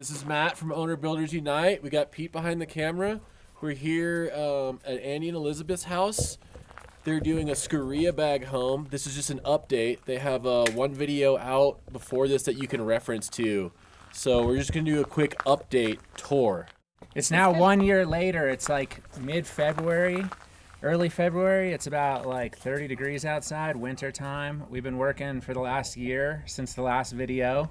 This is Matt from Owner Builders Unite. We got Pete behind the camera. We're here at Andy and Elizabeth's house. They're doing a Scoria bag home. This is just an update. They have one video out before this that you can reference to. So we're just gonna do a quick update tour. It's now 1 year later. It's like mid-February, early February. It's about like 30 degrees outside, winter time. We've been working for the last year since the last video.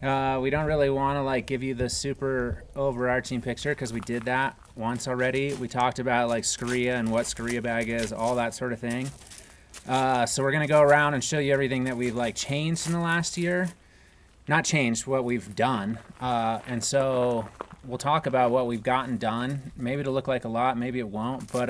We don't really want to like give you the super overarching picture because we did that once already. We talked about like Scoria and what Scoria bag is, all that sort of thing. So we're gonna go around and show you everything that we've like changed in the last year. Not changed, what we've done. And so we'll talk about what we've gotten done. Maybe it'll look like a lot, maybe it won't. But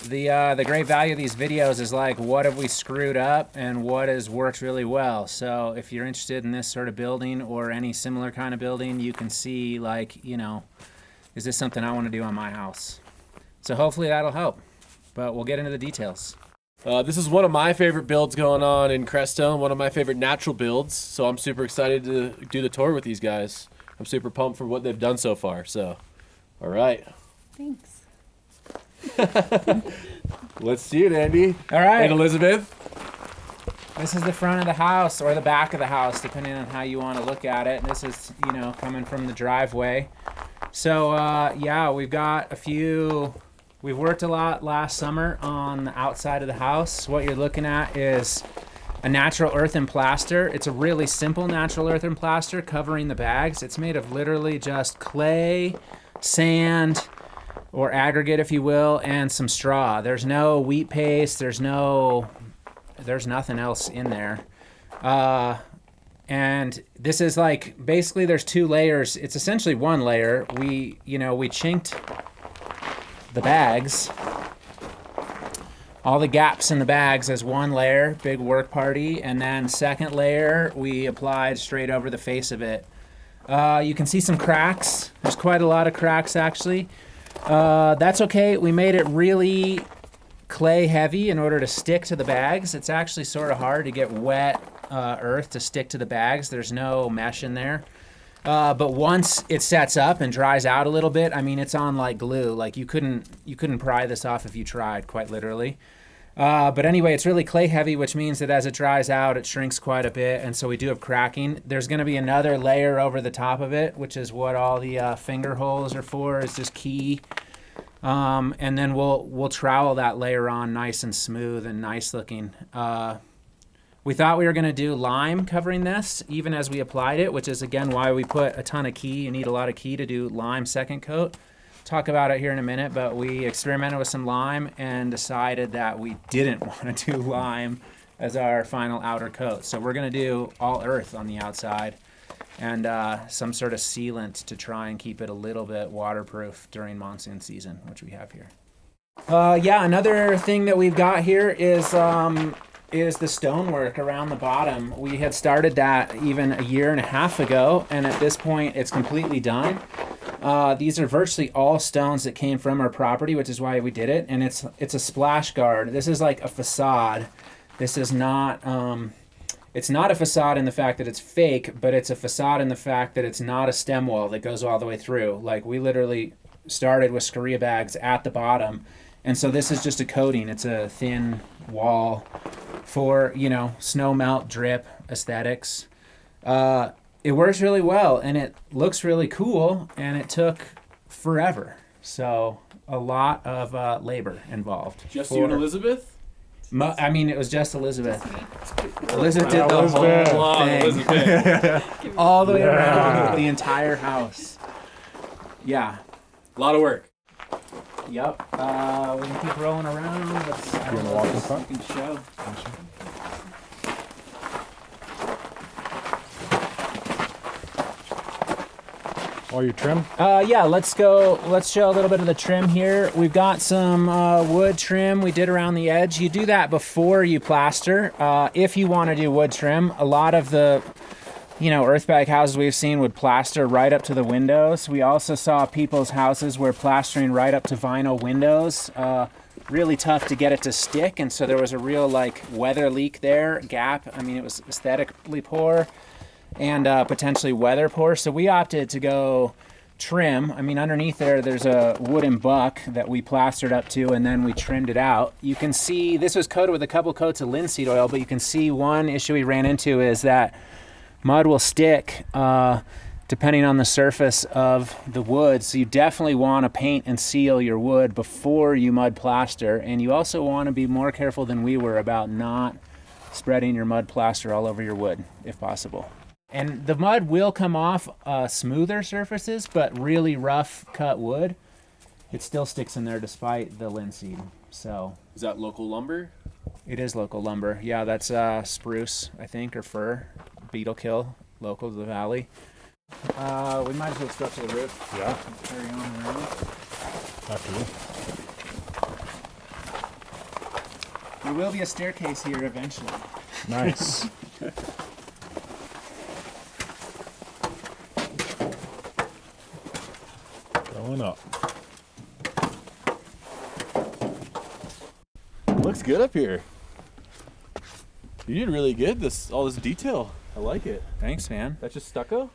the great value of these videos is like, what have we screwed up and what has worked really well. So if you're interested in this sort of building or any similar kind of building, you can see like, you know, is this something I want to do on my house? So hopefully that'll help, but we'll get into the details. This is one of my favorite builds going on in Crestone, one of my favorite natural builds. So I'm super excited to do the tour with these guys. I'm super pumped for what they've done so far. So, all right. Thanks. Let's see it, Andy. All right. And Elizabeth. This is the front of the house or the back of the house, depending on how you want to look at it. This is, you know, coming from the driveway. So, yeah, we've got a few. We've worked a lot last summer on the outside of the house. What you're looking at is a natural earthen plaster. It's a really simple natural earthen plaster covering the bags. It's made of literally just clay, sand, or aggregate, if you will, and some straw. There's no wheat paste. There's nothing else in there. And this is like, basically there's two layers. It's essentially one layer. We chinked the bags, all the gaps in the bags as one layer, big work party. And then second layer, we applied straight over the face of it. You can see some cracks. There's quite a lot of cracks actually. That's okay. We made it really clay heavy in order to stick to the bags. It's actually sort of hard to get wet earth to stick to the bags. There's no mesh in there. But once it sets up and dries out a little bit, I mean, it's on like glue. Like you couldn't pry this off if you tried, quite literally. But anyway, it's really clay heavy, which means that as it dries out, it shrinks quite a bit. And so we do have cracking. There's going to be another layer over the top of it, which is what all the finger holes are for, is just key. And then we'll trowel that layer on nice and smooth and nice looking. We thought we were going to do lime covering this, even as we applied it, which is again why we put a ton of key. You need a lot of key to do lime second coat. Talk about it here in a minute, but we experimented with some lime and decided that we didn't want to do lime as our final outer coat. So we're going to do all earth on the outside and some sort of sealant to try and keep it a little bit waterproof during monsoon season, which we have here. Yeah, another thing that we've got here is the stonework around the bottom. We had started that even a year and a half ago, and at this point it's completely done. These are virtually all stones that came from our property, which is why we did it, and it's a splash guard. This is like a facade. This is not it's not a facade in the fact that it's fake, but it's a facade in the fact that it's not a stem wall that goes all the way through. Like we literally started with Scoria bags at the bottom, and so this is just a coating. It's a thin wall for, you know, snow melt drip aesthetics. It works really well and it looks really cool, and it took forever. So a lot of labor involved. Just you and Elizabeth? I mean, it was just Elizabeth. Elizabeth did the whole thing. Elizabeth. All the way around the entire house. Yeah. A lot of work. Yep. We can keep rolling around. You want to walk in front? You can show. All your trim? Yeah, let's show a little bit of the trim here. We've got some wood trim we did around the edge. You do that before you plaster. If you want to do wood trim, a lot of the, you know, earthbag houses we've seen would plaster right up to the windows. We also saw people's houses were plastering right up to vinyl windows. Really tough to get it to stick, and so there was a real like weather leak there, gap. I mean, it was aesthetically poor. and potentially weather pour. So we opted to go trim. I mean, underneath there's a wooden buck that we plastered up to, and then we trimmed it out. You can see this was coated with a couple coats of linseed oil, but you can see one issue we ran into is that mud will stick depending on the surface of the wood. So you definitely want to paint and seal your wood before you mud plaster, and you also want to be more careful than we were about not spreading your mud plaster all over your wood if possible. And the mud will come off smoother surfaces, but really rough cut wood, it still sticks in there despite the linseed. So Is that local lumber? it is local lumber. Yeah, that's spruce, I think, or fir, beetle kill, local to the valley. We might as well go up to the roof. Yeah. Carry on around. After you. There will be a staircase here eventually. Nice. Going up. Looks good up here. You did really good. All this detail. I like it. Thanks, man. That's just stucco?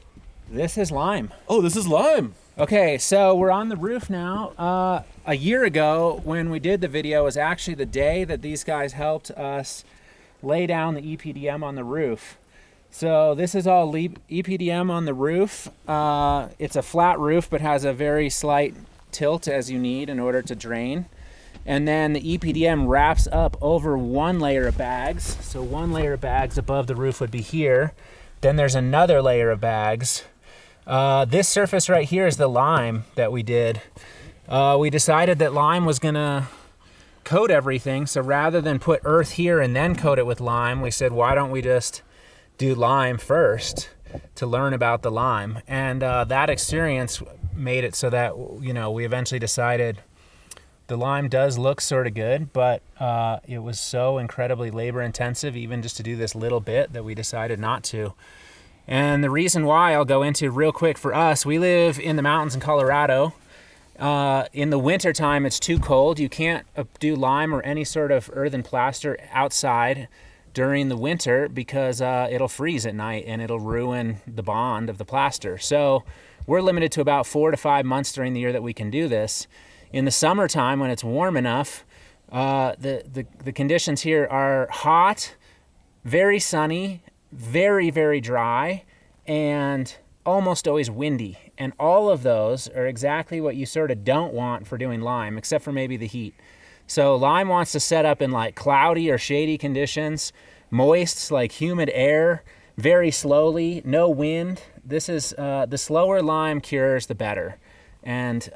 This is lime. Oh, this is lime. Okay, so we're on the roof now. A year ago, when we did the video, was actually the day that these guys helped us lay down the EPDM on the roof. So this is all EPDM on the roof. It's a flat roof, but has a very slight tilt as you need in order to drain. And then the EPDM wraps up over one layer of bags. So one layer of bags above the roof would be here. Then there's another layer of bags. This surface right here is the lime that we did. We decided that lime was gonna coat everything. So rather than put earth here and then coat it with lime, we said, why don't we just do lime first to learn about the lime? And that experience made it so that, we eventually decided the lime does look sort of good, but it was so incredibly labor intensive even just to do this little bit that we decided not to. And the reason why I'll go into real quick for us, we live in the mountains in Colorado. In the winter time, it's too cold. You can't do lime or any sort of earthen plaster outside during the winter because it'll freeze at night and it'll ruin the bond of the plaster. So we're limited to about 4 to 5 months during the year that we can do this. In the summertime, when it's warm enough, the conditions here are hot, very sunny, very, very dry, and almost always windy. And all of those are exactly what you sort of don't want for doing lime, except for maybe the heat. So lime wants to set up in like cloudy or shady conditions, moist, like humid air, very slowly, no wind. This is the slower lime cures, the better. And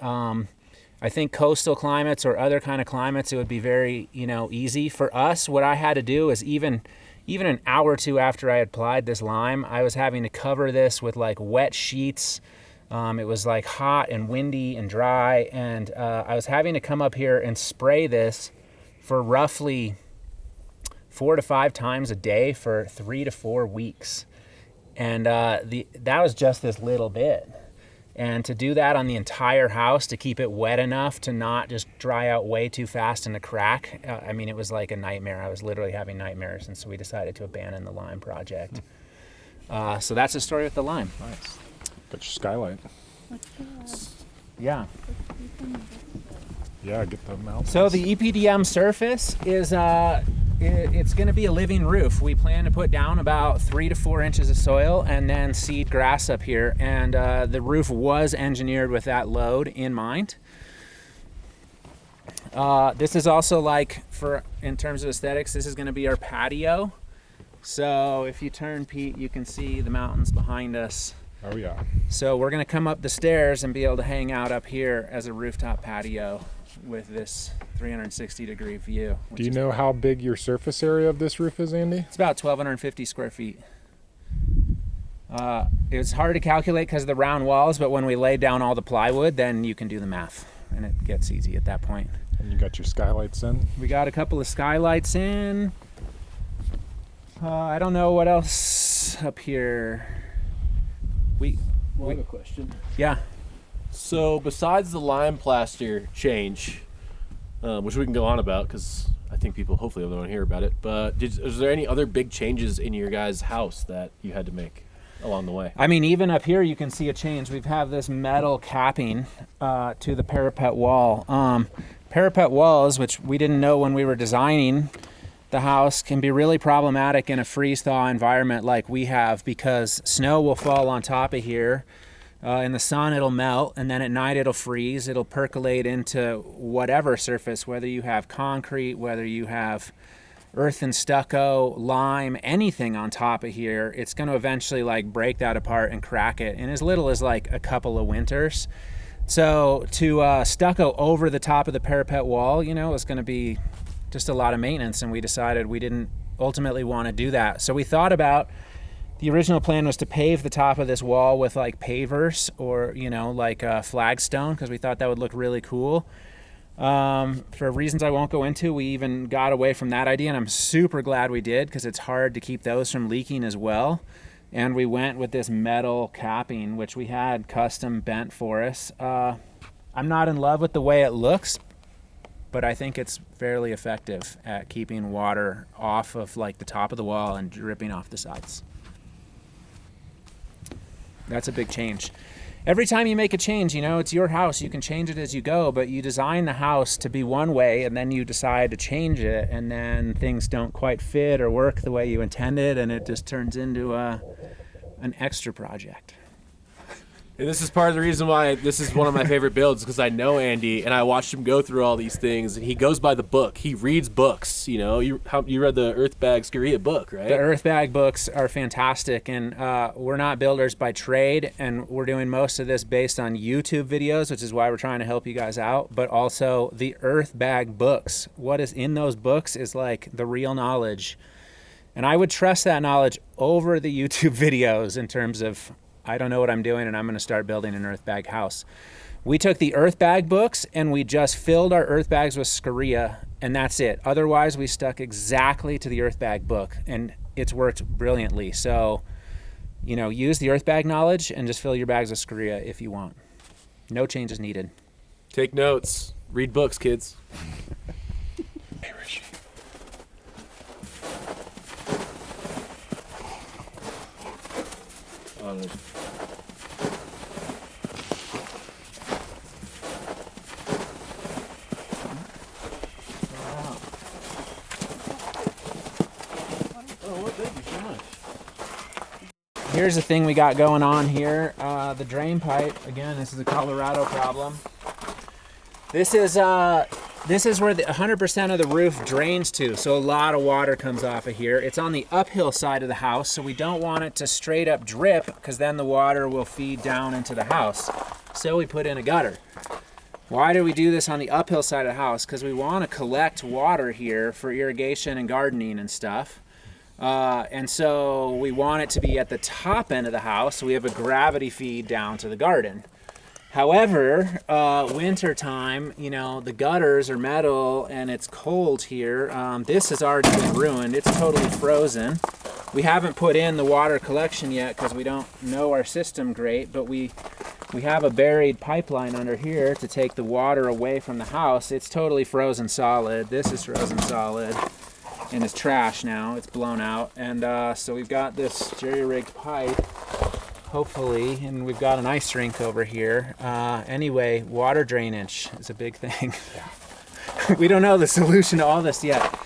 I think coastal climates or other kind of climates, it would be very, easy. For us, what I had to do is even an hour or two after I had applied this lime, I was having to cover this with like wet sheets. It was like hot and windy and dry, and I was having to come up here and spray this for roughly 4 to 5 times a day for 3 to 4 weeks. And that was just this little bit. And to do that on the entire house, to keep it wet enough to not just dry out way too fast in a crack, it was like a nightmare. I was literally having nightmares, and so we decided to abandon the lime project. So that's the story with the lime. Nice. Got your skylight. Yeah. Yeah, get the mountains. So the EPDM surface is it's going to be a living roof. We plan to put down about 3 to 4 inches of soil and then seed grass up here. And the roof was engineered with that load in mind. This is also in terms of aesthetics, this is going to be our patio. So if you turn, Pete, you can see the mountains behind us. Oh yeah. So we're going to come up the stairs and be able to hang out up here as a rooftop patio with this 360-degree view. Do you know how big your surface area of this roof is, Andy? It's about 1,250 square feet. It was hard to calculate because of the round walls, but when we laid down all the plywood, then you can do the math, and it gets easy at that point. And you got your skylights in? We got a couple of skylights in. I don't know what else up here. I have a question. Yeah. So besides the lime plaster change, which we can go on about because I think people hopefully want to hear about it, but is there any other big changes in your guys' house that you had to make? along the way. I mean, even up here, you can see a change. We've have this metal capping to the parapet wall. Parapet walls, which we didn't know when we were designing the house, can be really problematic in a freeze-thaw environment like we have, because snow will fall on top of here. In the sun, it'll melt, and then at night, it'll freeze. It'll percolate into whatever surface, whether you have concrete, whether you have earth and stucco, lime, anything on top of here. It's going to eventually like break that apart and crack it in as little as like a couple of winters. So to stucco over the top of the parapet wall, you know, is going to be just a lot of maintenance, and we decided we didn't ultimately want to do that. So we thought about, the original plan was to pave the top of this wall with like pavers or, you know, like flagstone, because we thought that would look really cool. For reasons I won't go into, we even got away from that idea, and I'm super glad we did, because it's hard to keep those from leaking as well. And we went with this metal capping, which we had custom bent for us. I'm not in love with the way it looks, but I think it's fairly effective at keeping water off of like the top of the wall and dripping off the sides. That's a big change. Every time you make a change, you know, it's your house. You can change it as you go, but you design the house to be one way, and then you decide to change it, and then things don't quite fit or work the way you intended, and it just turns into an extra project. And this is part of the reason why this is one of my favorite builds, because I know Andy, and I watched him go through all these things, and he goes by the book. He reads books, you know. You read the Earthbags Scoria book, right? The Earthbag books are fantastic, and we're not builders by trade, and we're doing most of this based on YouTube videos, which is why we're trying to help you guys out, but also the Earthbag books. What is in those books is like the real knowledge, and I would trust that knowledge over the YouTube videos in terms of, I don't know what I'm doing, and I'm going to start building an Earthbag house. We took the Earthbag books and we just filled our Earthbags with Scoria, and that's it. Otherwise, we stuck exactly to the Earthbag book, and it's worked brilliantly. So, you know, use the Earthbag knowledge and just fill your bags with Scoria if you want. No changes needed. Take notes. Read books, kids. Hey, Richie. Here's the thing we got going on here. The drain pipe, again, this is a Colorado problem. This is where the 100% of the roof drains to, so a lot of water comes off of here. It's on the uphill side of the house, so we don't want it to straight up drip, because then the water will feed down into the house. So we put in a gutter. Why do we do this on the uphill side of the house? Because we want to collect water here for irrigation and gardening and stuff. And so we want it to be at the top end of the house, so we have a gravity feed down to the garden. However, winter time, you know, the gutters are metal and it's cold here. This has already been ruined. It's totally frozen. We haven't put in the water collection yet because we don't know our system great, but we have a buried pipeline under here to take the water away from the house. It's totally frozen solid. This is frozen solid and it's trash now. It's blown out. And so we've got this jerry-rigged pipe, hopefully, and we've got an ice rink over here. Anyway, water drainage is a big thing. We don't know the solution to all this yet.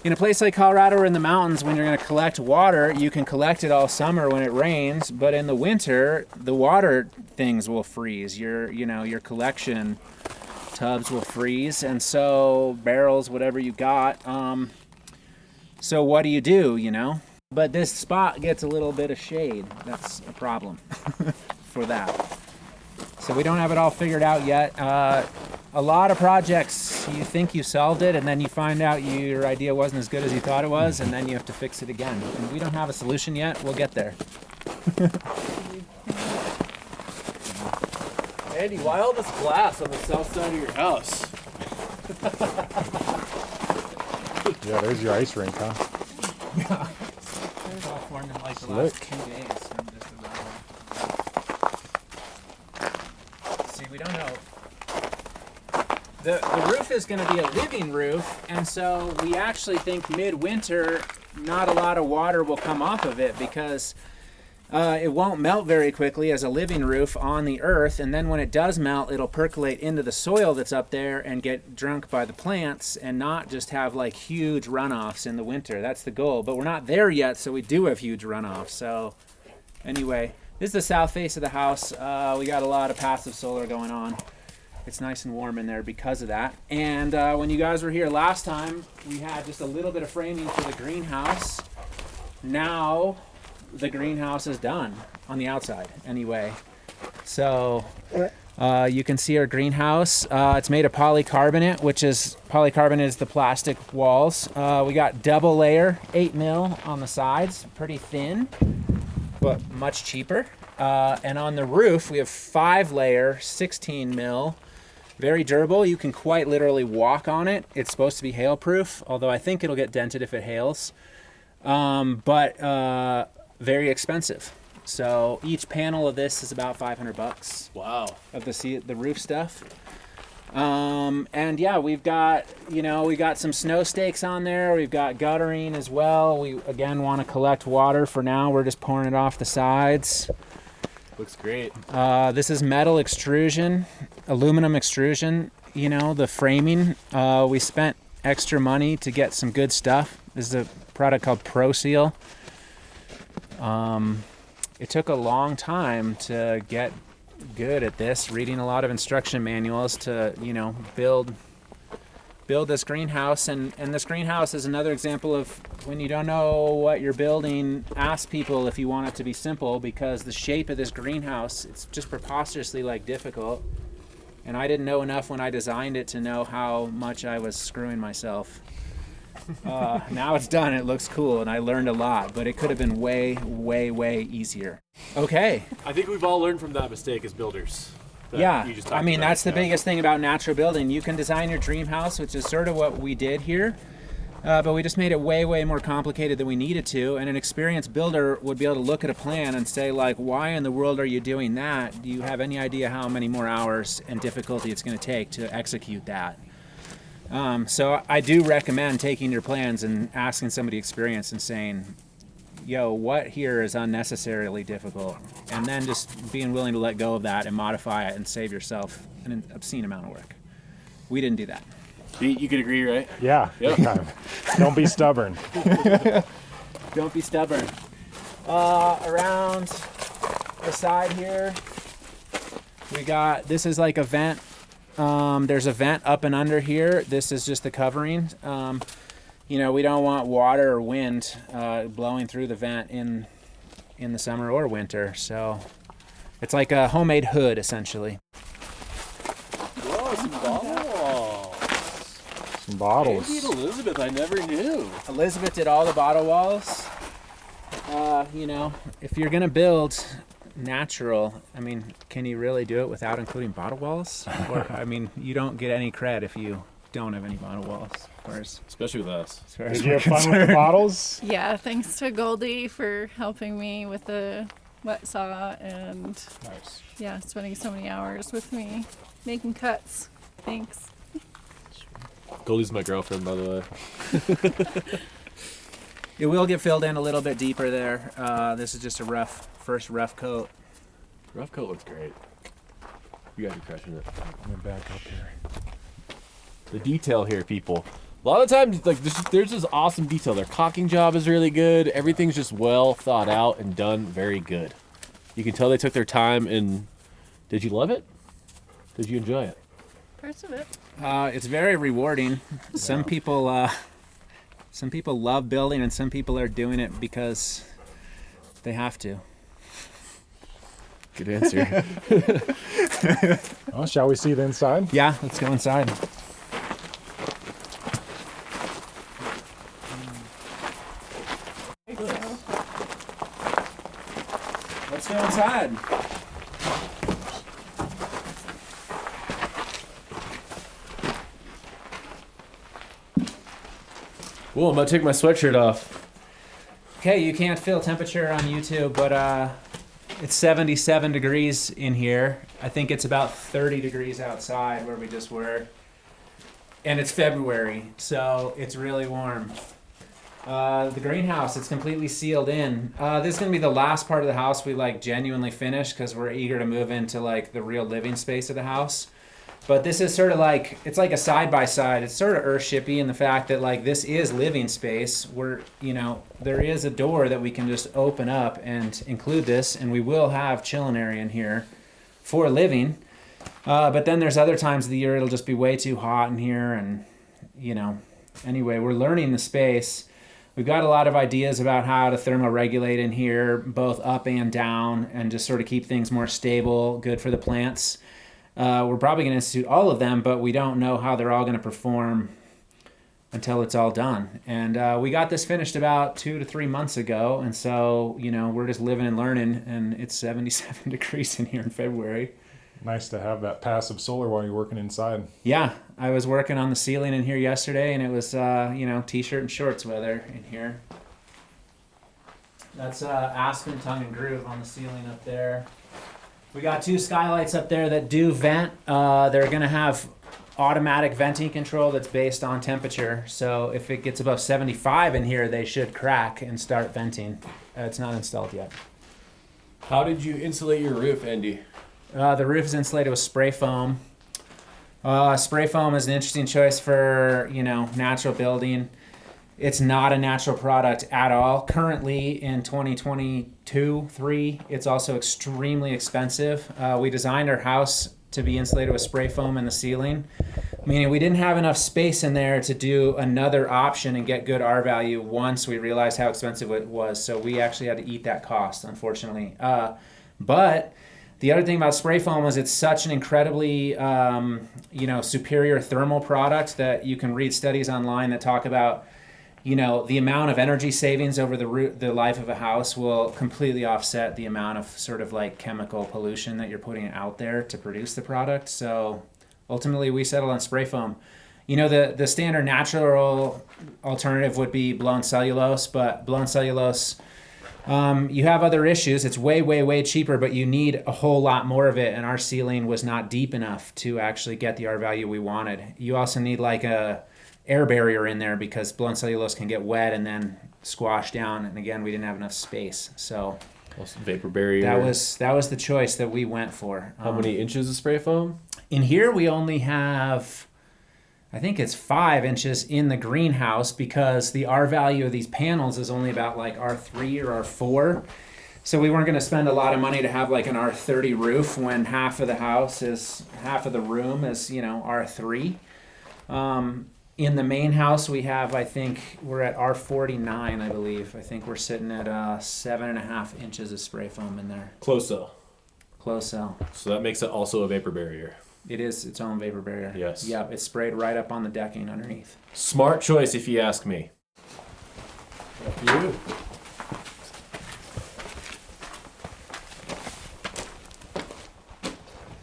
In a place like Colorado or in the mountains, when you're going to collect water, you can collect it all summer when it rains, but in the winter, the water things will freeze. Your collection tubs will freeze, and so barrels, whatever you got. So what do, you know? But this spot gets a little bit of shade. That's a problem for that. So we don't have it all figured out yet. A lot of projects, you think you solved it, and then you find out your idea wasn't as good as you thought it was, and then you have to fix it again. And we don't have a solution yet. We'll get there. Andy, why all this glass on the south side of your house? Yeah, there's your ice rink, huh? Yeah. It's all formed in like the last 2 days. From just See, we don't know. The roof is going to be a living roof, and so we actually think midwinter not a lot of water will come off of it, because It won't melt very quickly as a living roof on the earth, and then when it does melt, it'll percolate into the soil that's up there and get drunk by the plants and not just have like huge runoffs in the winter. That's the goal, but we're not there yet, so we do have huge runoffs. So anyway, this is the south face of the house. We got a lot of passive solar going on. It's nice and warm in there because of that. And when you guys were here last time, we had just a little bit of framing for the greenhouse. Now the greenhouse is done on the outside anyway. So you can see our greenhouse. It's made of polycarbonate, polycarbonate is the plastic walls. We got double layer 8 mil on the sides, pretty thin, but much cheaper. And on the roof, we have 5 layer 16 mil, very durable. You can quite literally walk on it. It's supposed to be hail proof, although I think it'll get dented if it hails. But very expensive. So each panel of this is about $500. Wow. Of the roof stuff. And yeah, we got some snow stakes on there. We've got guttering as well. We again want to collect water. For now, we're just pouring it off the sides. Looks great. This is metal extrusion, aluminum extrusion. The framing. We spent extra money to get some good stuff. This is a product called Pro Seal. It took a long time to get good at this, reading a lot of instruction manuals to, build this greenhouse. And this greenhouse is another example of when you don't know what you're building, ask people if you want it to be simple, because the shape of this greenhouse, it's just preposterously difficult. And I didn't know enough when I designed it to know how much I was screwing myself. Now it's done, it looks cool, and I learned a lot, but it could have been way, way, way easier. Okay. I think we've all learned from that mistake as builders. Yeah, that's the biggest thing about natural building. You can design your dream house, which is sort of what we did here, but we just made it way, way more complicated than we needed to, and an experienced builder would be able to look at a plan and say, why in the world are you doing that? Do you have any idea how many more hours and difficulty it's going to take to execute that? So I do recommend taking your plans and asking somebody experienced and saying, what here is unnecessarily difficult? And then just being willing to let go of that and modify it and save yourself an obscene amount of work. We didn't do that. You could agree, right? Yeah. Yep. Big time. Don't be stubborn. Don't be stubborn. Around the side here, this is like a vent. There's a vent up and under here. This is just the covering. We don't want water or wind blowing through the vent in the summer or winter. So it's like a homemade hood, essentially. Whoa, some bottle walls. Some bottles. Maybe Elizabeth, I never knew. Elizabeth did all the bottle walls. If you're going to build natural, can you really do it without including bottle walls? Or, you don't get any cred if you don't have any bottle walls, of course. Especially with us. Did you have fun with the bottles? Yeah, thanks to Goldie for helping me with the wet saw and Nice. spending so many hours with me making cuts. Thanks. Goldie's my girlfriend, by the way. It will get filled in a little bit deeper there. This is just a first rough coat. Rough coat looks great. You guys are crushing it. Let me back up here. The detail here, people. A lot of times, there's this awesome detail. Their caulking job is really good. Everything's just well thought out and done very good. You can tell they took their time. And did you love it? Did you enjoy it? Parts of it. It's very rewarding. Some people love building, and some people are doing it because they have to. Good answer. Well, shall we see the inside? Yeah, let's go inside. Let's go inside. Cool, I'm gonna take my sweatshirt off. Okay, you can't feel temperature on YouTube, but it's 77 degrees in here. I think it's about 30 degrees outside where we just were. And it's February, so it's really warm. The greenhouse, it's completely sealed in. This is gonna be the last part of the house we like genuinely finish because we're eager to move into like the real living space of the house. But this is sort of like, it's like a side by side. It's sort of earthshipy in the fact that like this is living space. Where, you know, there is a door that we can just open up and include this, and we will have chilling area in here for living. But then there's other times of the year it'll just be way too hot in here, and you know, anyway, we're learning the space. We've got a lot of ideas about how to thermoregulate in here, both up and down, and just sort of keep things more stable, good for the plants. We're probably going to institute all of them, but we don't know how they're all going to perform until it's all done. And we got this finished about 2 to 3 months ago, and so, you know, we're just living and learning, and it's 77 degrees in here in February. Nice to have that passive solar while you're working inside. Yeah, I was working on the ceiling in here yesterday, and it was, you know, t-shirt and shorts weather in here. That's Aspen Tongue and Groove on the ceiling up there. We got 2 skylights up there that do vent. They're going to have automatic venting control that's based on temperature. So if it gets above 75 in here, they should crack and start venting. It's not installed yet. How did you insulate your roof, Andy? The roof is insulated with spray foam. Spray foam is an interesting choice for, you know, natural building. It's not a natural product at all. Currently in 2022-3, it's also extremely expensive. We designed our house to be insulated with spray foam in the ceiling, meaning we didn't have enough space in there to do another option and get good R value once we realized how expensive it was. So we actually had to eat that cost, unfortunately. But the other thing about spray foam is it's such an incredibly, you know, superior thermal product that you can read studies online that talk about, you know, the amount of energy savings over the life of a house will completely offset the amount of sort of like chemical pollution that you're putting out there to produce the product. So ultimately we settled on spray foam. You know, the standard natural alternative would be blown cellulose, but blown cellulose, you have other issues. It's way, way, way cheaper, but you need a whole lot more of it, and our ceiling was not deep enough to actually get the R value we wanted. You also need like a air barrier in there because blown cellulose can get wet and then squash down, and again, we didn't have enough space. So vapor barrier. That was the choice that we went for. How many inches of spray foam? In here we only have, I think it's 5 inches in the greenhouse because the R value of these panels is only about like R3 or R4. So we weren't going to spend a lot of money to have like an R30 roof when half of the room is, you know, R3. In the main house we have, I think we're at R49, I believe. I think we're sitting at 7.5 inches of spray foam in there. Close cell. Close cell. So that makes it also a vapor barrier. It is its own vapor barrier. Yes. Yeah, it's sprayed right up on the decking underneath. Smart choice, if you ask me. Thank you.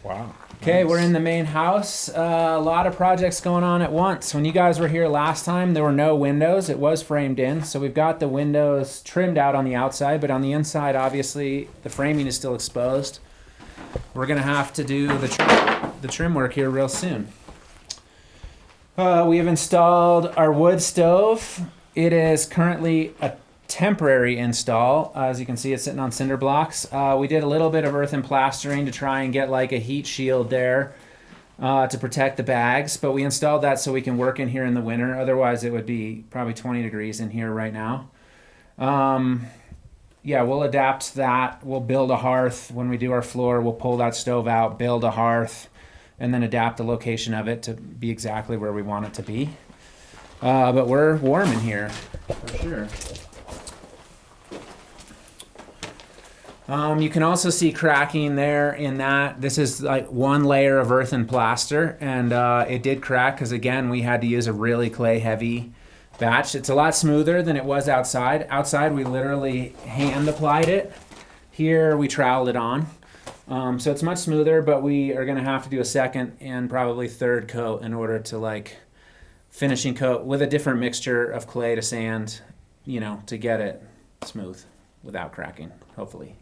Wow. Okay, Nice. we're in the main house. A lot of projects going on at once. When you guys were here last time, there were no windows. It was framed in. So we've got the windows trimmed out on the outside, but on the inside, obviously, the framing is still exposed. We're going to have to do the trim work here real soon. We have installed our wood stove. It is currently a temporary install. As you can see, it's sitting on cinder blocks. We did a little bit of earthen plastering to try and get like a heat shield there to protect the bags, but we installed that so we can work in here in the winter. Otherwise, it would be probably 20 degrees in here right now. Yeah, we'll adapt that. We'll build a hearth. When we do our floor, we'll pull that stove out, build a hearth, and then adapt the location of it to be exactly where we want it to be. But we're warm in here, for sure. You can also see cracking there in that. This is like one layer of earthen plaster, and it did crack because, again, we had to use a really clay-heavy batch. It's a lot smoother than it was outside. Outside, we literally hand applied it. Here, we troweled it on. So it's much smoother, but we are going to have to do a second and probably third coat in order to like finishing coat with a different mixture of clay to sand, you know, to get it smooth without cracking, hopefully.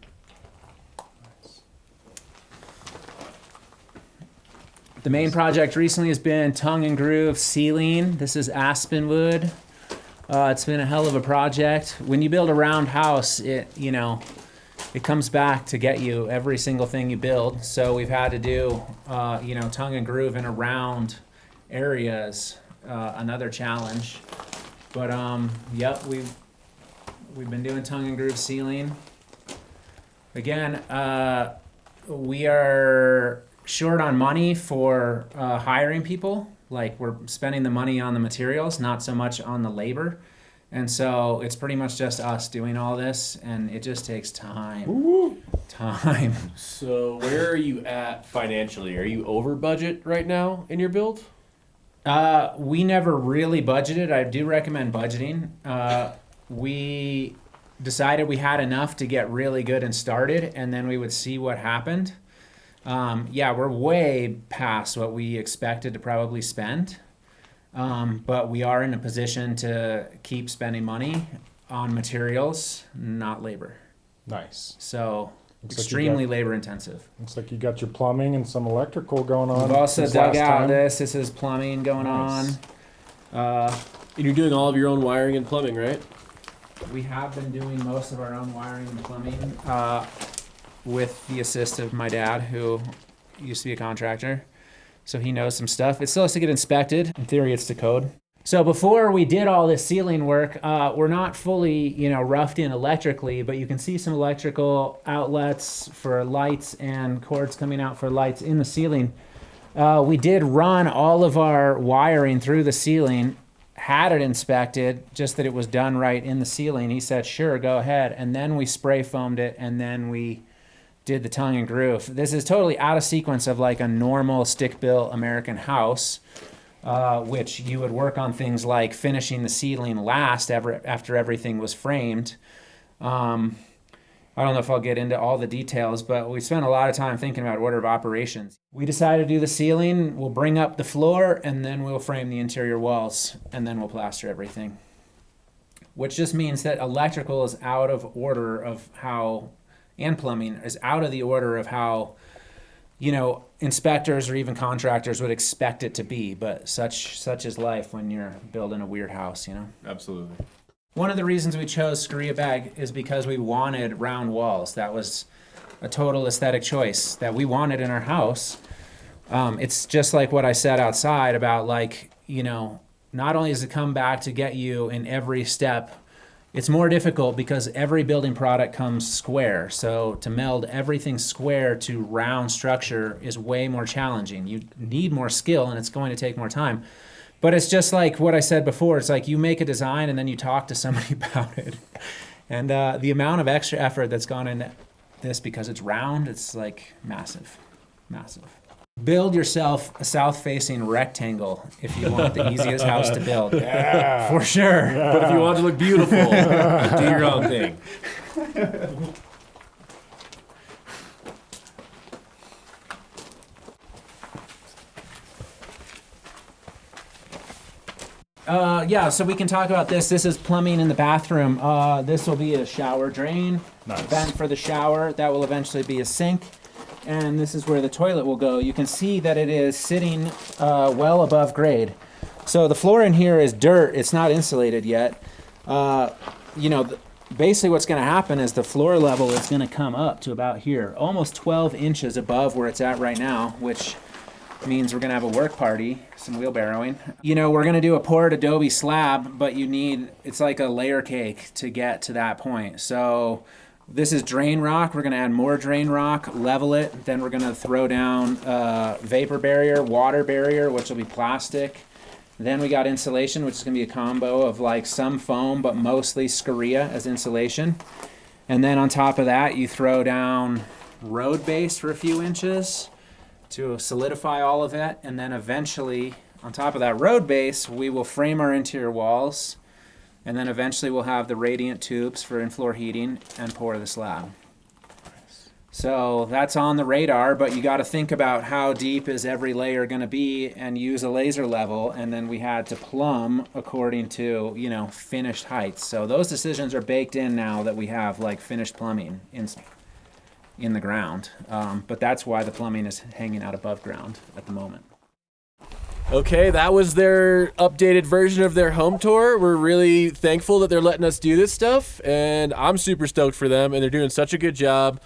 The main project recently has been tongue and groove ceiling. This is aspen wood. It's been a hell of a project. When you build a round house, it comes back to get you every single thing you build. So we've had to do, tongue and groove in around areas, another challenge. But yep, we've been doing tongue and groove ceiling. Again, we are short on money for hiring people. Like, we're spending the money on the materials, not so much on the labor. And so it's pretty much just us doing all this, and it just takes time. Woo-woo. Time. So where are you at financially? Are you over budget right now in your build? We never really budgeted. I do recommend budgeting. We decided we had enough to get really good and started, and then we would see what happened. We're way past what we expected to probably spend. But we are in a position to keep spending money on materials, not labor. Nice. So Looks like extremely labor intensive. Looks like you got your plumbing and some electrical going on. We've also since dug last out time. this. This is plumbing going Nice. on. And you're doing all of your own wiring and plumbing, right? We have been doing most of our own wiring and plumbing with the assist of my dad, who used to be a contractor. So he knows some stuff. It still has to get inspected. In theory, it's to code. So before we did all this ceiling work, we're not fully, roughed in electrically, but you can see some electrical outlets for lights and cords coming out for lights in the ceiling. We did run all of our wiring through the ceiling, had it inspected, just that it was done right in the ceiling. He said, sure, go ahead. And then we spray foamed it, and then we did the tongue and groove. This is totally out of sequence of like a normal stick-built American house, which you would work on things like finishing the ceiling last after everything was framed. I don't know if I'll get into all the details, but we spent a lot of time thinking about order of operations. We decided to do the ceiling, we'll bring up the floor, and then we'll frame the interior walls, and then we'll plaster everything. Which just means that electrical is out of order of how, and plumbing is out of the order of how, inspectors or even contractors would expect it to be. But such is life when you're building a weird house, Absolutely. One of the reasons we chose Scoria bag is because we wanted round walls. That was a total aesthetic choice that we wanted in our house. It's just like what I said outside about not only does it come back to get you in every step, it's more difficult because every building product comes square. So to meld everything square to round structure is way more challenging. You need more skill and it's going to take more time. But it's just like what I said before. It's like you make a design and then you talk to somebody about it. And the amount of extra effort that's gone into this because it's round, it's like massive, massive. Build yourself a south-facing rectangle if you want the easiest house to build. Yeah. For sure. But if you want to look beautiful, do your own thing. So we can talk about this. This is plumbing in the bathroom. This will be a shower drain, Nice. vent for the shower. That will eventually be a sink. And this is where the toilet will go. You can see that it is sitting well above grade. So the floor in here is dirt. It's not insulated yet. Basically what's going to happen is the floor level is going to come up to about here, almost 12 inches above where it's at right now, which means we're going to have a work party, some wheelbarrowing. We're going to do a poured adobe slab, but it's like a layer cake to get to that point. So this is drain rock. We're going to add more drain rock, level it. Then we're going to throw down vapor barrier, water barrier, which will be plastic. Then we got insulation, which is going to be a combo of like some foam, but mostly Scoria as insulation. And then on top of that, you throw down road base for a few inches to solidify all of it. And then eventually, on top of that road base, we will frame our interior walls. And then eventually we'll have the radiant tubes for in-floor heating and pour the slab. So that's on the radar, but you got to think about how deep is every layer going to be and use a laser level. And then we had to plumb according to, finished heights. So those decisions are baked in now that we have like finished plumbing in the ground. But that's why the plumbing is hanging out above ground at the moment. Okay, that was their updated version of their home tour. We're really thankful that they're letting us do this stuff, and I'm super stoked for them, and they're doing such a good job.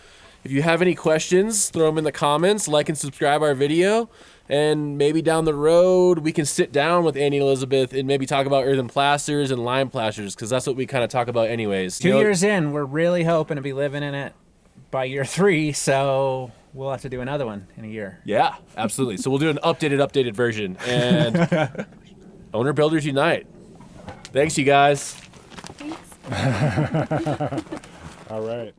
If you have any questions, throw them in the comments, like and subscribe our video, and maybe down the road we can sit down with Andy and Elizabeth and maybe talk about earthen plasters and lime plasters, because that's what we kind of talk about anyways. 2 years in, we're really hoping to be living in it by year 3, so we'll have to do another one in a year. Yeah, absolutely. So we'll do an updated version. And Owner Builders Unite. Thanks, you guys. Thanks. All right.